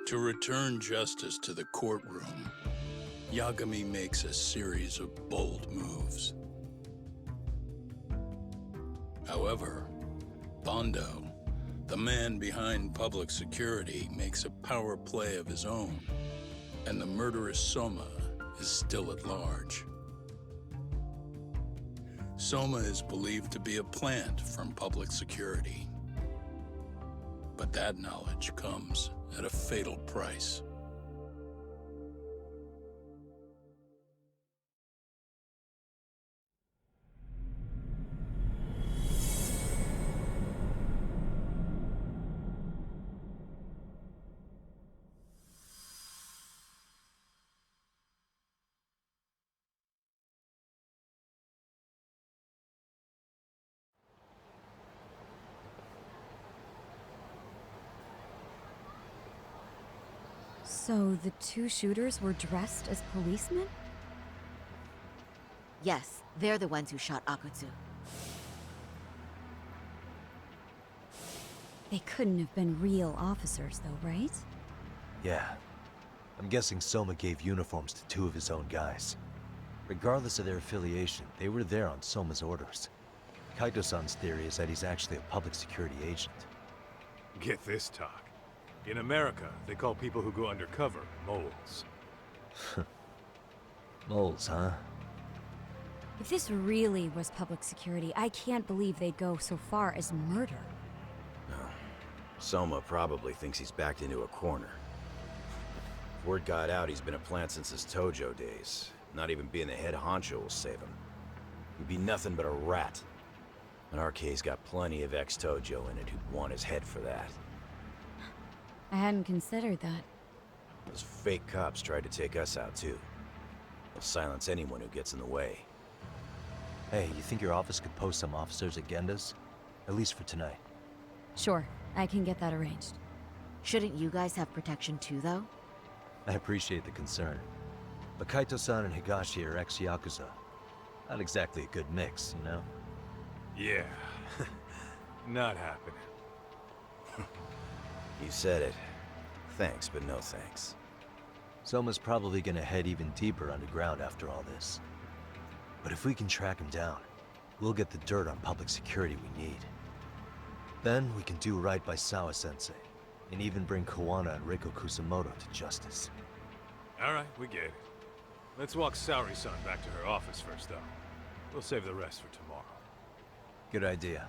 To return justice to the courtroom, Yagami makes a series of bold moves. However, Bondo, the man behind public security, makes a power play of his own, and the murderous Soma is still at large. Soma is believed to be a plant from public security. But that knowledge comes at a fatal price. So the two shooters were dressed as policemen? Yes, they're the ones who shot Akutsu. They couldn't have been real officers though, right? Yeah. I'm guessing Soma gave uniforms to two of his own guys. Regardless of their affiliation, they were there on Soma's orders. Kaito-san's theory is that he's actually a public security agent. Get this, talk. In America, they call people who go undercover moles. Moles, huh? If this really was public security, I can't believe they'd go so far as murder. No. Soma probably thinks he's backed into a corner. If word got out he's been a plant since his Tojo days. Not even being the head honcho will save him. He'd be nothing but a rat. And RK's got plenty of ex-Tojo in it who'd want his head for that. I hadn't considered that. Those fake cops tried to take us out too. They'll silence anyone who gets in the way. Hey, you think your office could post some officers at Genda's? At least for tonight. Sure, I can get that arranged. Shouldn't you guys have protection too, though? I appreciate the concern. But Kaito-san and Higashi are ex-Yakuza. Not exactly a good mix, you know? Yeah. Not happening. You said it. Thanks, but no thanks. Soma's probably gonna head even deeper underground after all this. But if we can track him down, we'll get the dirt on public security we need. Then we can do right by Sawa-sensei, and even bring Kawana and Reiko Kusamoto to justice. Alright, we get it. Let's walk Saori-san back to her office first, though. We'll save the rest for tomorrow. Good idea.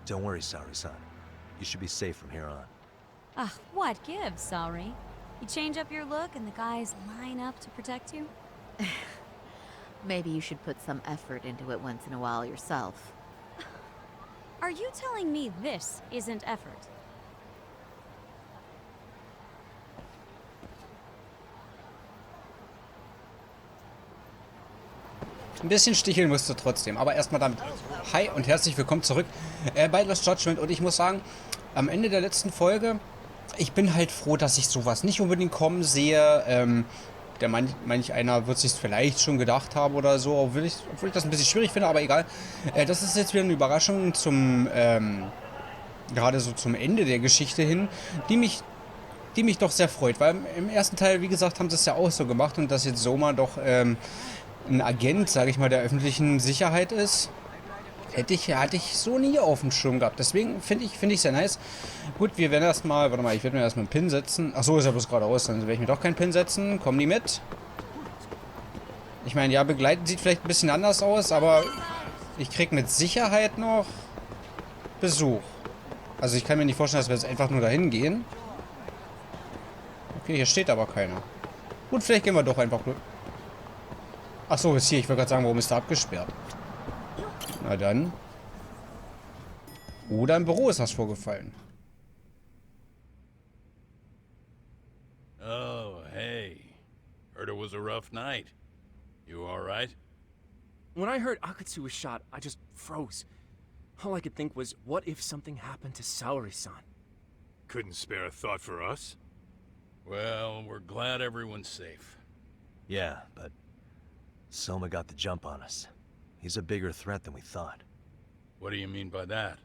Don't worry, Saori-san. You should be safe from here on. Ah, what gives, Saori? You change up your look and the guys line up to protect you? Maybe you should put some effort into it once in a while yourself. Are you telling me this isn't effort? Ein bisschen sticheln musst du trotzdem, aber erstmal damit. Hi und herzlich willkommen zurück bei Lost Judgment. Und ich muss sagen, am Ende der letzten Folge, ich bin halt froh, dass ich sowas nicht unbedingt kommen sehe. Manch einer wird sich vielleicht schon gedacht haben oder so, obwohl ich das ein bisschen schwierig finde, aber egal. Das ist jetzt wieder eine Überraschung gerade so zum Ende der Geschichte hin, die mich doch sehr freut, weil im ersten Teil, wie gesagt, haben sie es ja auch so gemacht und dass jetzt Soma doch ein Agent, sage ich mal, der öffentlichen Sicherheit ist, hatte ich so nie auf dem Schirm gehabt. Deswegen finde ich sehr nice. Gut, wir werden erstmal, warte mal, ich werde mir erstmal einen Pin setzen. Achso, ist ja bloß geradeaus, dann werde ich mir doch keinen Pin setzen. Kommen die mit? Ich meine, ja, begleiten sieht vielleicht ein bisschen anders aus, aber ich kriege mit Sicherheit noch Besuch. Also ich kann mir nicht vorstellen, dass wir jetzt einfach nur dahin gehen. Okay, hier steht aber keiner. Gut, vielleicht gehen wir doch einfach durch. Achso, ist hier. Ich wollte gerade sagen, warum ist da abgesperrt? Na dann. Oder im Büro ist was vorgefallen. Oh, hey. Heard it was a rough night. You alright? When I heard Akutsu was shot, I just froze. All I could think was, what if something happened to Saori-san? Couldn't spare a thought for us? Well, we're glad everyone's safe. Yeah, but Soma got the jump on us. He's a bigger threat than we thought. What do you mean by that?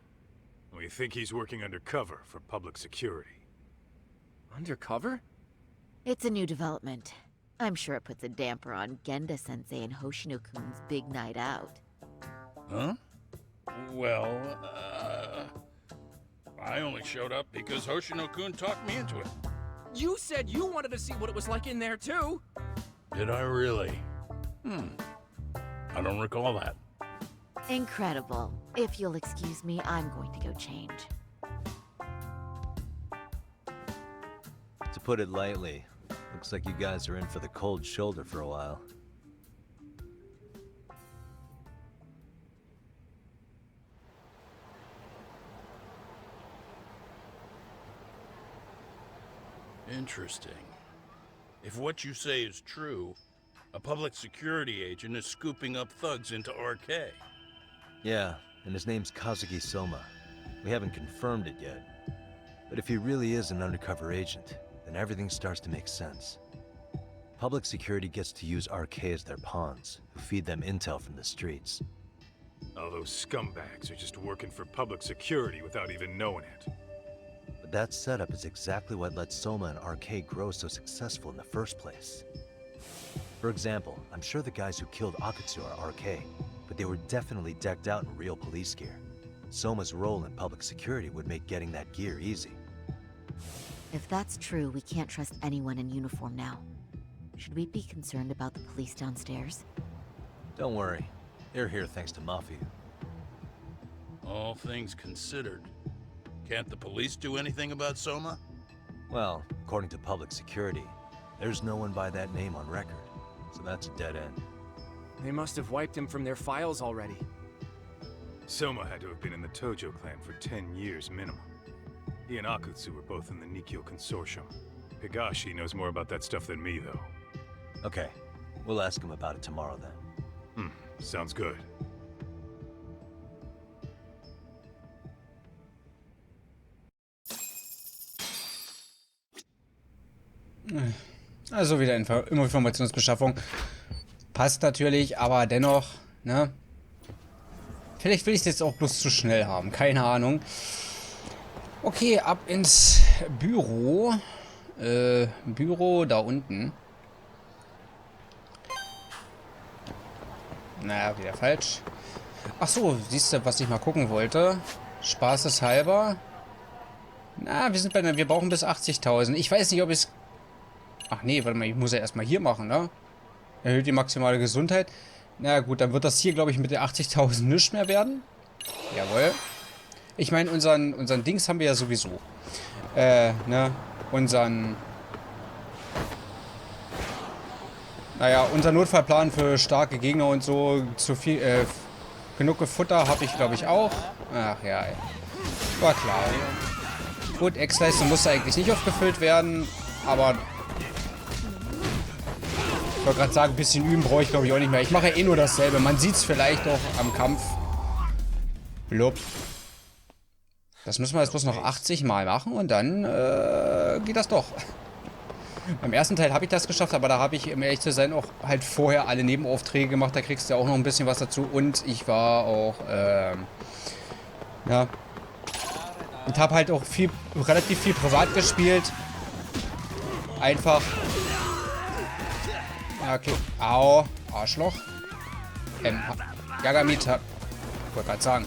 We think he's working undercover for public security. Undercover? It's a new development. I'm sure it puts a damper on Genda-sensei and Hoshino-kun's big night out. Huh? Well, I only showed up because Hoshino-kun talked me into it. You said you wanted to see what it was like in there, too! Did I really? I don't recall that. Incredible. If you'll excuse me, I'm going to go change. To put it lightly, looks like you guys are in for the cold shoulder for a while. Interesting. If what you say is true, a public security agent is scooping up thugs into RK. Yeah, and his name's Kazuki Soma. We haven't confirmed it yet. But if he really is an undercover agent, then everything starts to make sense. Public security gets to use RK as their pawns, who feed them intel from the streets. All those scumbags are just working for public security without even knowing it. But that setup is exactly what let Soma and RK grow so successful in the first place. For example, I'm sure the guys who killed Akatsu are RK, but they were definitely decked out in real police gear. Soma's role in public security would make getting that gear easy. If that's true, we can't trust anyone in uniform now. Should we be concerned about the police downstairs? Don't worry, they're here thanks to Mafia. All things considered, can't the police do anything about Soma? Well, according to public security, there's no one by that name on record, so that's a dead end. They must have wiped him from their files already. Soma had to have been in the Tojo clan for 10 years minimum. He and Akutsu were both in the Nikkyo Consortium. Higashi knows more about that stuff than me, though. Okay, we'll ask him about it tomorrow then. Sounds good. Also wieder Informationsbeschaffung. Passt natürlich, aber dennoch, ne? Vielleicht will ich es jetzt auch bloß zu schnell haben. Keine Ahnung. Okay, ab ins Büro. Büro da unten. Naja, wieder falsch. Ach so, siehst du, was ich mal gucken wollte? Spaßeshalber. Na, wir brauchen bis 80.000. Ich weiß nicht, ob ich... Ach nee, warte mal, ich muss ja erstmal hier machen, ne? Erhöht die maximale Gesundheit. Na gut, dann wird das hier, glaube ich, mit den 80.000 nichts mehr werden. Jawohl. Ich meine, unseren Dings haben wir ja sowieso. Ne? Unser Notfallplan für starke Gegner und so. Zu viel, genug Futter habe ich, glaube ich, auch. Ach ja, ey. War klar. Gut, Ex-Leistung musste eigentlich nicht aufgefüllt werden, aber... Ich wollte gerade sagen, ein bisschen üben brauche ich, glaube ich, auch nicht mehr. Ich mache ja eh nur dasselbe. Man sieht es vielleicht auch am Kampf. Blub. Das müssen wir jetzt bloß noch 80 Mal machen und dann geht das doch. Beim ersten Teil habe ich das geschafft, aber da habe ich, um ehrlich zu sein, auch halt vorher alle Nebenaufträge gemacht. Da kriegst du ja auch noch ein bisschen was dazu. Und ich war auch, ja. Und habe halt auch relativ viel privat gespielt. Einfach... Ja, okay. Au. Arschloch. Yagami ich wollte gerade sagen.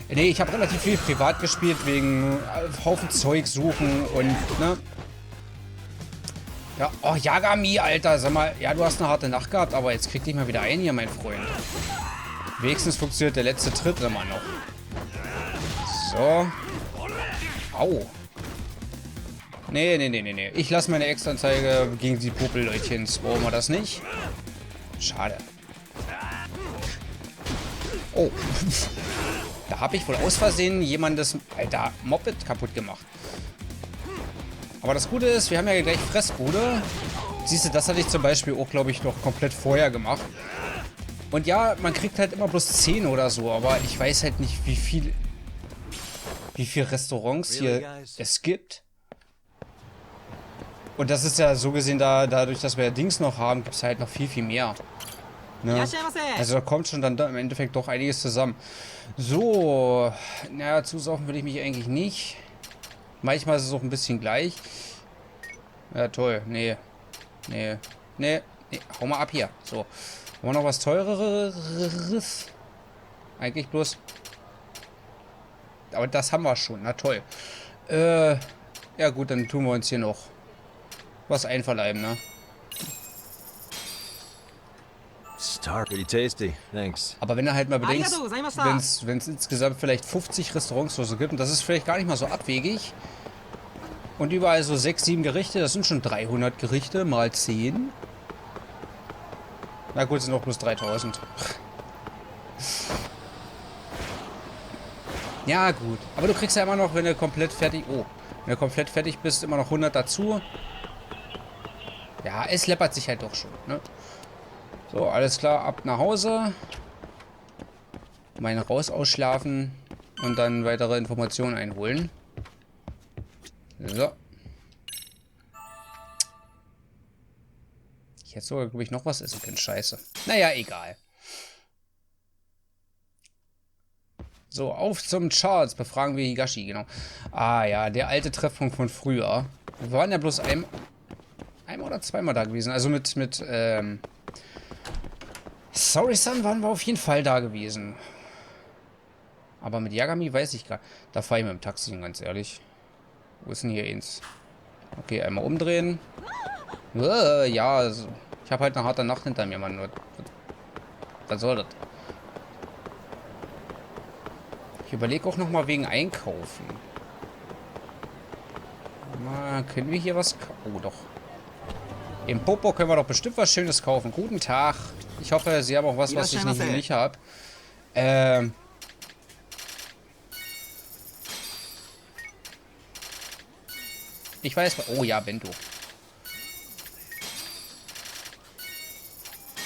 Nee, ich habe relativ viel privat gespielt, wegen Haufen Zeug suchen und, ne? Ja, oh, Yagami, Alter, sag mal, ja, du hast eine harte Nacht gehabt, aber jetzt krieg dich mal wieder ein hier, mein Freund. Wenigstens funktioniert der letzte Tritt immer noch. So. Au. Nee. Ich lasse meine Extra-Anzeige gegen die Popelleutchen. Brauchen wir das nicht? Schade. Oh. Da habe ich wohl aus Versehen jemandes, Alter, Moped kaputt gemacht. Aber das Gute ist, wir haben ja gleich Fressbude. Siehst du, das hatte ich zum Beispiel auch, glaube ich, noch komplett vorher gemacht. Und ja, man kriegt halt immer bloß 10 oder so, aber ich weiß halt nicht, wie viele Restaurants hier es gibt. Und das ist ja so gesehen, dadurch, dass wir ja Dings noch haben, gibt es halt noch viel, viel mehr. Ne? Also da kommt schon dann im Endeffekt doch einiges zusammen. So, naja, zusaufen will ich mich eigentlich nicht. Manchmal ist es auch ein bisschen gleich. Ja, toll. Nee. Nee. Nee. Nee. Hau mal ab hier. So. Haben wir noch was Teureres? Eigentlich bloß... Aber das haben wir schon. Na toll. Ja gut, dann tun wir uns hier noch was einverleiben, ne? Pretty tasty. Thanks. Aber wenn du halt mal bedenkst, wenn es insgesamt vielleicht 50 Restaurants oder so gibt, und das ist vielleicht gar nicht mal so abwegig, und überall so 6, 7 Gerichte, das sind schon 300 Gerichte mal 10. Na gut, sind noch bloß 3000. Ja gut, aber du kriegst ja immer noch, wenn du komplett fertig... Oh, wenn du komplett fertig bist, immer noch 100 dazu. Ja, es läppert sich halt doch schon, ne? So, alles klar, ab nach Hause. Meine raus ausschlafen und dann weitere Informationen einholen. So. Ich hätte sogar, glaube ich, noch was essen können. Scheiße. Naja, egal. So, auf zum Charts. Befragen wir Higashi, genau. Ah ja, der alte Treffpunkt von früher. Wir waren ja bloß einmal oder zweimal da gewesen. Also mit Saori-san waren wir auf jeden Fall da gewesen. Aber mit Yagami weiß ich gar nicht. Da fahre ich mit dem Taxi, ganz ehrlich. Wo ist denn hier eins? Okay, einmal umdrehen. Ja, also, ich habe halt eine harte Nacht hinter mir, Mann. Was soll das? Ich überlege auch nochmal wegen Einkaufen. Mal, können wir hier was kaufen? Oh, doch. Im Popo können wir doch bestimmt was Schönes kaufen. Guten Tag. Ich hoffe, Sie haben auch was, was ich nicht habe. Ich weiß... Oh ja, Bento.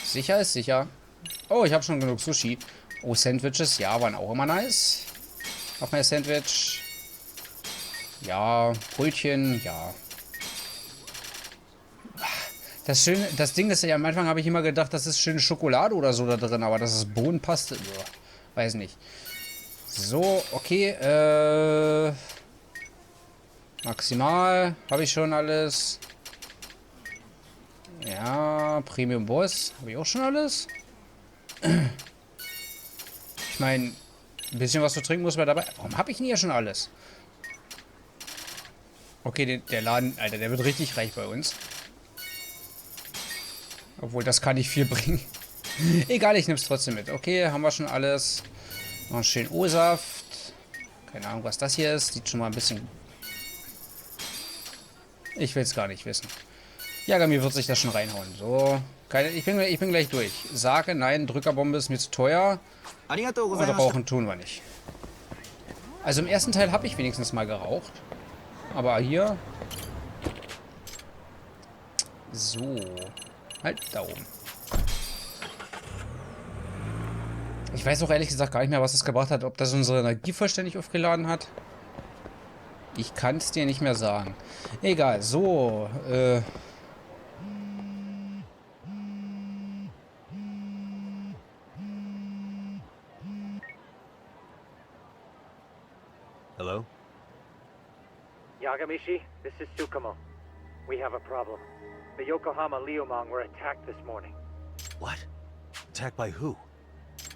Sicher ist sicher. Oh, ich habe schon genug Sushi. Oh, Sandwiches, ja, waren auch immer nice. Noch mehr Sandwich. Ja, Brötchen, ja. Das Schöne, das Ding ist ja, am Anfang habe ich immer gedacht, das ist schöne Schokolade oder so da drin, aber das ist Bohnenpaste. Weiß nicht. So, okay, maximal. Habe ich schon alles. Ja, Premium Boss. Habe ich auch schon alles? Ich meine, ein bisschen was zu trinken muss man dabei. Warum habe ich denn hier schon alles? Okay, der Laden, Alter, der wird richtig reich bei uns. Obwohl, das kann nicht viel bringen. Egal, ich nehme es trotzdem mit. Okay, haben wir schon alles. Noch einen schönen O-Saft. Keine Ahnung, was das hier ist. Sieht schon mal ein bisschen... Ich will es gar nicht wissen. Yagami wird sich das schon reinhauen. So. Ich bin gleich durch. Sage, nein, Drückerbombe ist mir zu teuer. Aber rauchen tun wir nicht. Also im ersten Teil habe ich wenigstens mal geraucht. Aber hier... So. Halt, da oben. Ich weiß auch ehrlich gesagt gar nicht mehr, was es gebracht hat. Ob das unsere Energie vollständig aufgeladen hat. Ich kann es dir nicht mehr sagen. Egal, so. Hello? Yagamishi, this is Tsukumo. We have a problem. The Yokohama Liumang were attacked this morning. What? Attacked by who?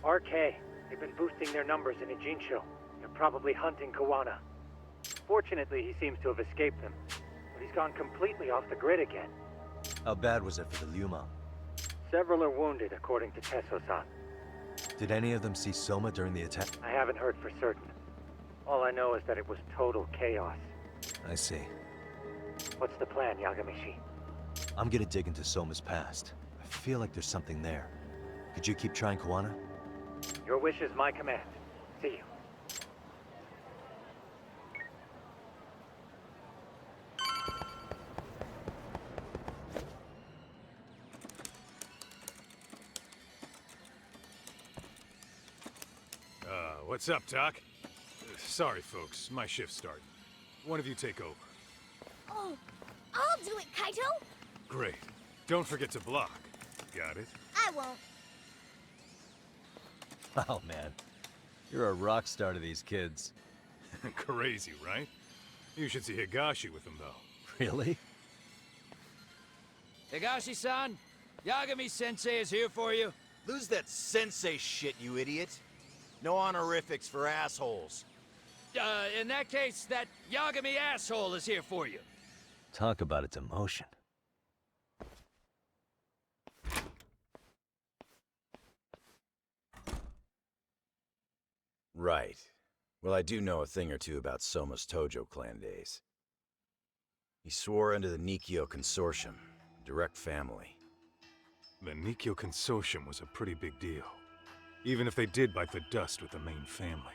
RK. They've been boosting their numbers in Ijincho. They're probably hunting Kawana. Fortunately, he seems to have escaped them. But he's gone completely off the grid again. How bad was it for the Liuma? Several are wounded, according to Tesso-san. Did any of them see Soma during the attack? I haven't heard for certain. All I know is that it was total chaos. I see. What's the plan, Yagamishi? I'm gonna dig into Soma's past. I feel like there's something there. Could you keep trying Kawana? Your wish is my command. See you. What's up, Doc? Sorry, folks. My shift's starting. One of you take over. Oh, I'll do it, Kaito! Great. Don't forget to block. Got it? I won't. Oh, man. You're a rock star to these kids. Crazy, right? You should see Higashi with them, though. Really? Higashi-san, Yagami-sensei is here for you. Lose that sensei shit, you idiot. No honorifics for assholes. In that case, that Yagami asshole is here for you. Talk about its emotion. Right. Well, I do know a thing or two about Soma's Tojo clan days. He swore under the Nikyo Consortium, direct family. The Nikyo Consortium was a pretty big deal. Even if they did bite the dust with the main family.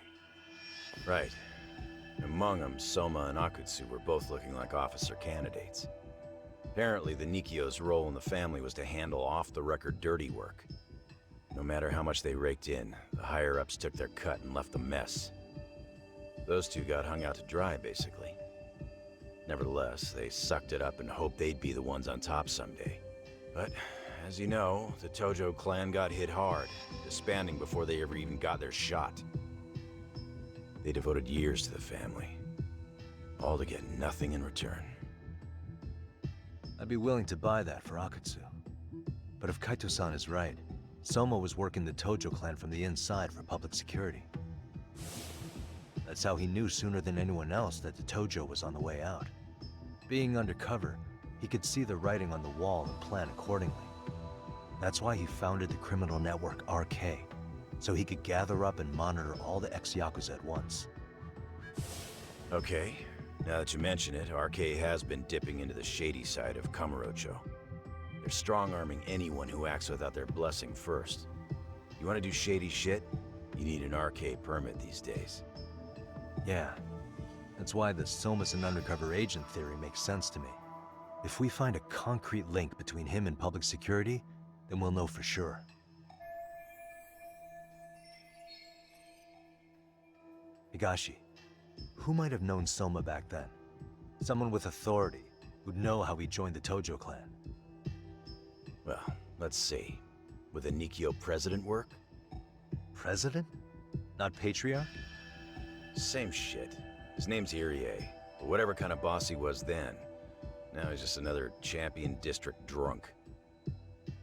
Right. Among them, Soma and Akutsu were both looking like officer candidates. Apparently, the Nikyo's role in the family was to handle off-the-record dirty work. No matter how much they raked in, the higher-ups took their cut and left a mess. Those two got hung out to dry, basically. Nevertheless, they sucked it up and hoped they'd be the ones on top someday. But, as you know, the Tojo clan got hit hard, disbanding before they ever even got their shot. They devoted years to the family, all to get nothing in return. I'd be willing to buy that for Akutsu. But if Kaito-san is right, Soma was working the Tojo clan from the inside for public security. That's how he knew sooner than anyone else that the Tojo was on the way out. Being undercover, he could see the writing on the wall and plan accordingly. That's why he founded the criminal network RK, so he could gather up and monitor all the ex-Yakuza at once. Okay, now that you mention it, RK has been dipping into the shady side of Kamurocho. They're strong-arming anyone who acts without their blessing first. You want to do shady shit? You need an RK permit these days. Yeah, that's why the Soma's an undercover agent theory makes sense to me. If we find a concrete link between him and public security, then we'll know for sure. Higashi, who might have known Soma back then? Someone with authority, who'd know how he joined the Tojo clan. Well, let's see. Would the Nikyo president work? President? Not patriarch? Same shit. His name's Irie, but whatever kind of boss he was then, now he's just another champion district drunk.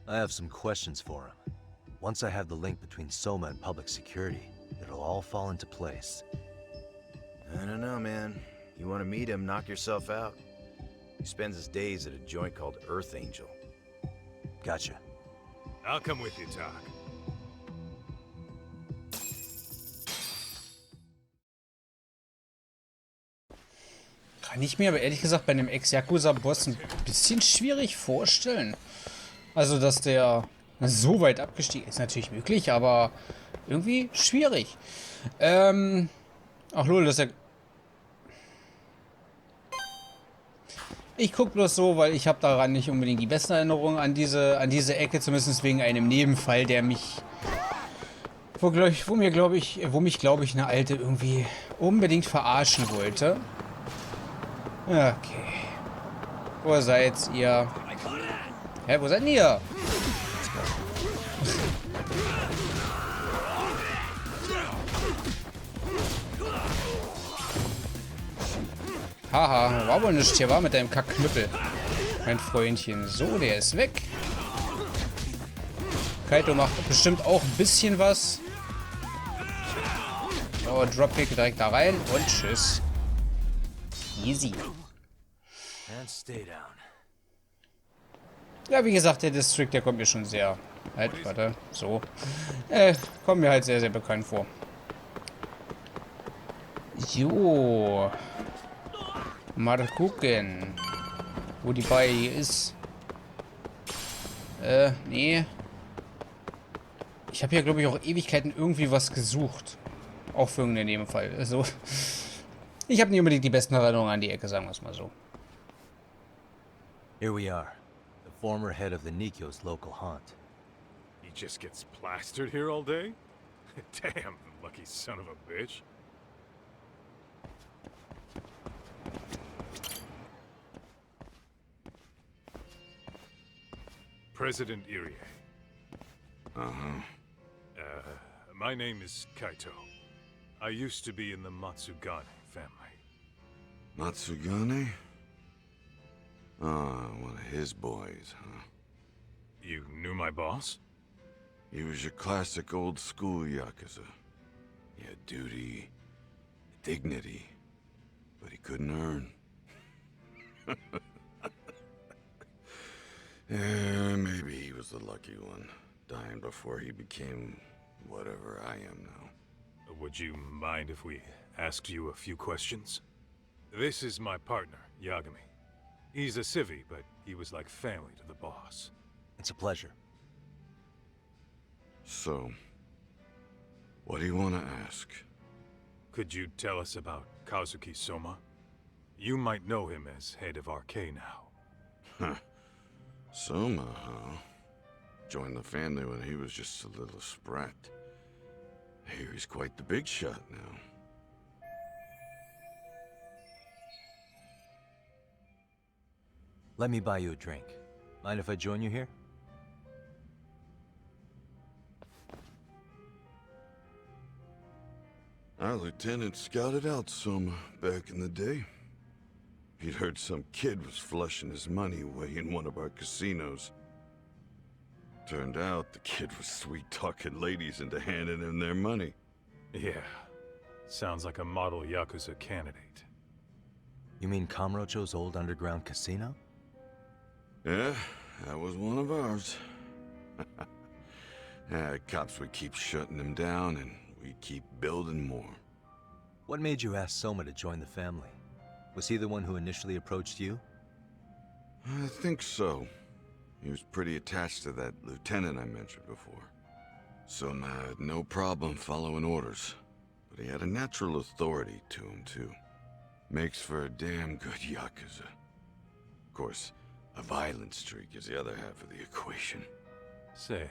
I have some questions for him. Once I have the link between Soma and public security, it'll all fall into place. I don't know, man. You want to meet him, knock yourself out. He spends his days at a joint called Earth Angel. Gotcha. I'll come with you, Doc. Kann ich mir aber ehrlich gesagt bei einem Ex-Yakuza-Boss ein bisschen schwierig vorstellen. Also, dass der so weit abgestiegen ist, natürlich möglich, aber irgendwie schwierig. Ach lol, das ist ja... Ich guck bloß so, weil ich habe daran nicht unbedingt die besten Erinnerungen an diese Ecke, zumindest wegen einem Nebenfall, der mich... Wo mich, glaube ich, eine Alte irgendwie unbedingt verarschen wollte. Okay. Wo seid ihr? Hä, wo seid ihr? Haha, war wohl nichts hier, war mit deinem Kackknüppel. Mein Freundchen. So, der ist weg. Kaito macht bestimmt auch ein bisschen was. So, Dropkick direkt da rein und tschüss. Easy. And stay down. Ja, wie gesagt, der District, der kommt mir schon sehr... Halt, warte, so. Kommt mir halt sehr, sehr bekannt vor. Jo. Mal gucken, wo die Bai ist. Nee. Ich habe hier, glaube ich, auch Ewigkeiten irgendwie was gesucht. Auch für irgendeinen Nebenfall. Also, ich habe nicht unbedingt die besten Erinnerungen an die Ecke, sagen wir es mal so. Here we are, the former head of the Nikyo's local haunt. He just gets plastered here all day? Damn, lucky son of a bitch. President Irie. My name is Kaito. I used to be in the Matsugane family. Matsugane? One of his boys, huh? You knew my boss? He was your classic old school Yakuza. He had duty, dignity, but he couldn't earn. Yeah, maybe he was the lucky one, dying before he became whatever I am now. Would you mind if we asked you a few questions? This is my partner, Yagami. He's a civvy, but he was like family to the boss. It's a pleasure. So, what do you want to ask? Could you tell us about Kazuki Soma? You might know him as head of RK now. Huh. Soma, huh? Joined the family when he was just a little sprat. Here he's quite the big shot now. Let me buy you a drink. Mind if I join you here? Our lieutenant scouted out Soma back in the day. He'd heard some kid was flushing his money away in one of our casinos. Turned out the kid was sweet-talking ladies into handing him their money. Yeah. Sounds like a model Yakuza candidate. You mean Kamurocho's old underground casino? Yeah, that was one of ours. Cops would keep shutting him down, and we'd keep building more. What made you ask Soma to join the family? Was he the one who initially approached you? I think so. He was pretty attached to that lieutenant I mentioned before. Soma had no problem following orders, but he had a natural authority to him, too. Makes for a damn good Yakuza. Of course, a violent streak is the other half of the equation. Say,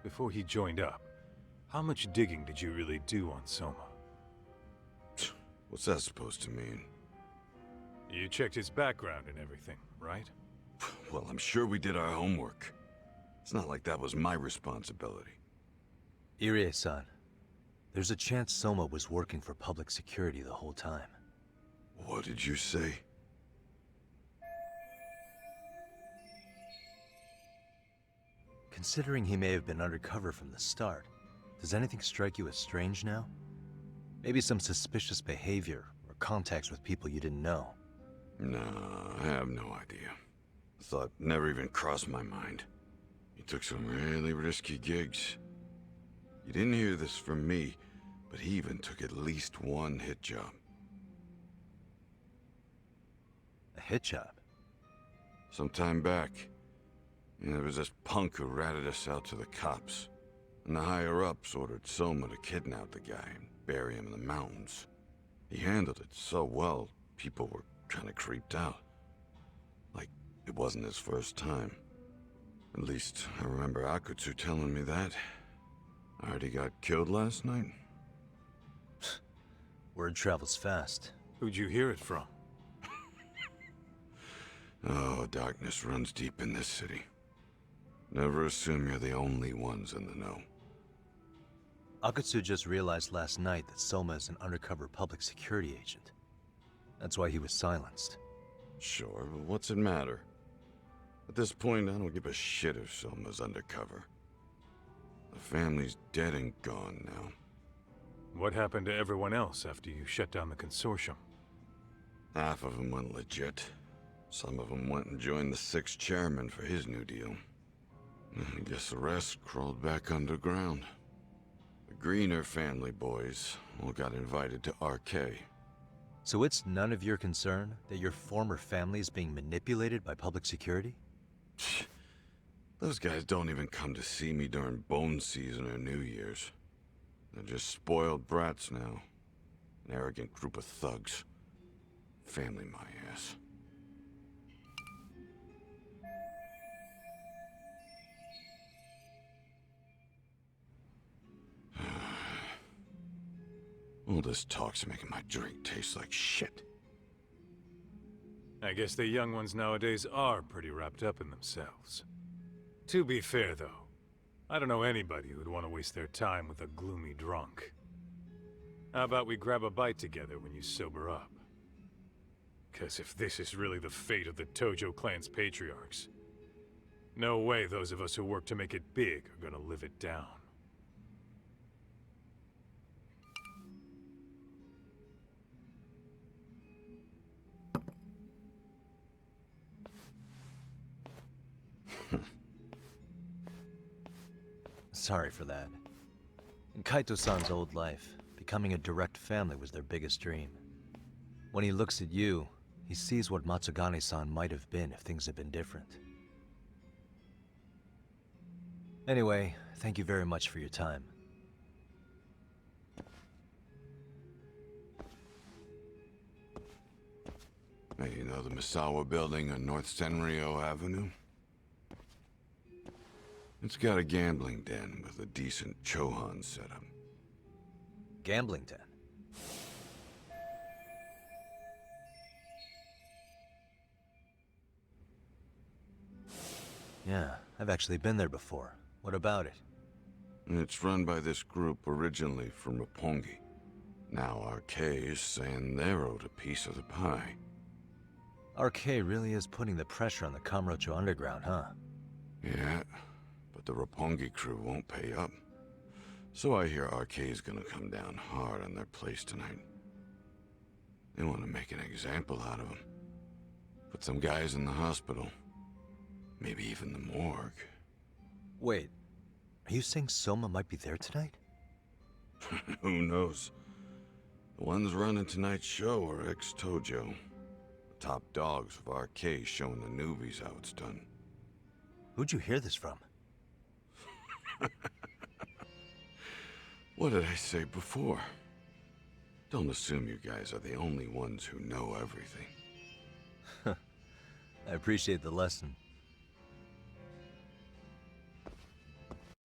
before he joined up, how much digging did you really do on Soma? What's that supposed to mean? You checked his background and everything, right? Well, I'm sure we did our homework. It's not like that was my responsibility. Irie-san, there's a chance Soma was working for public security the whole time. What did you say? Considering he may have been undercover from the start, does anything strike you as strange now? Maybe some suspicious behavior or contacts with people you didn't know? No, I have no idea. The thought never even crossed my mind. He took some really risky gigs. You didn't hear this from me, but he even took at least one hit job. A hit job? Some time back, there was this punk who ratted us out to the cops. And the higher-ups ordered Soma to kidnap the guy and bury him in the mountains. He handled it so well, people were kind of creeped out. Like, it wasn't his first time. At least, I remember Akutsu telling me that. I heard he got killed last night. Word travels fast. Who'd you hear it from? Oh, darkness runs deep in this city. Never assume you're the only ones in the know. Akutsu just realized last night that Soma is an undercover public security agent. That's why he was silenced. Sure, but what's it matter? At this point, I don't give a shit if Soma's undercover. The family's dead and gone now. What happened to everyone else after you shut down the consortium? Half of them went legit. Some of them went and joined the sixth chairman for his new deal. I guess the rest crawled back underground. The Greener family boys all got invited to RK. So it's none of your concern that your former family is being manipulated by public security? Those guys don't even come to see me during bone season or New Year's. They're just spoiled brats now. An arrogant group of thugs. Family my ass. All this talk's making my drink taste like shit. I guess the young ones nowadays are pretty wrapped up in themselves. To be fair, though, I don't know anybody who'd want to waste their time with a gloomy drunk. How about we grab a bite together when you sober up? Because if this is really the fate of the Tojo clan's patriarchs, no way those of us who work to make it big are gonna live it down. Sorry for that. In Kaito-san's old life, becoming a direct family was their biggest dream. When he looks at you, he sees what Matsugane-san might have been if things had been different. Anyway, thank you very much for your time. Hey, you know the Misawa building on North Senryo Avenue? It's got a gambling den with a decent Chohan setup. Gambling den? Yeah, I've actually been there before. What about it? It's run by this group originally from Roppongi. Now RK is saying they're owed a piece of the pie. RK really is putting the pressure on the Kamurocho Underground, huh? Yeah, but the Roppongi crew won't pay up. So I hear RK is gonna come down hard on their place tonight. They want to make an example out of them. Put some guys in the hospital. Maybe even the morgue. Wait, are you saying Soma might be there tonight? Who knows? The ones running tonight's show are ex-Tojo. The top dogs of RK showing the newbies how it's done. Who'd you hear this from? What did I say before? Don't assume you guys are the only ones who know everything. I appreciate the lesson.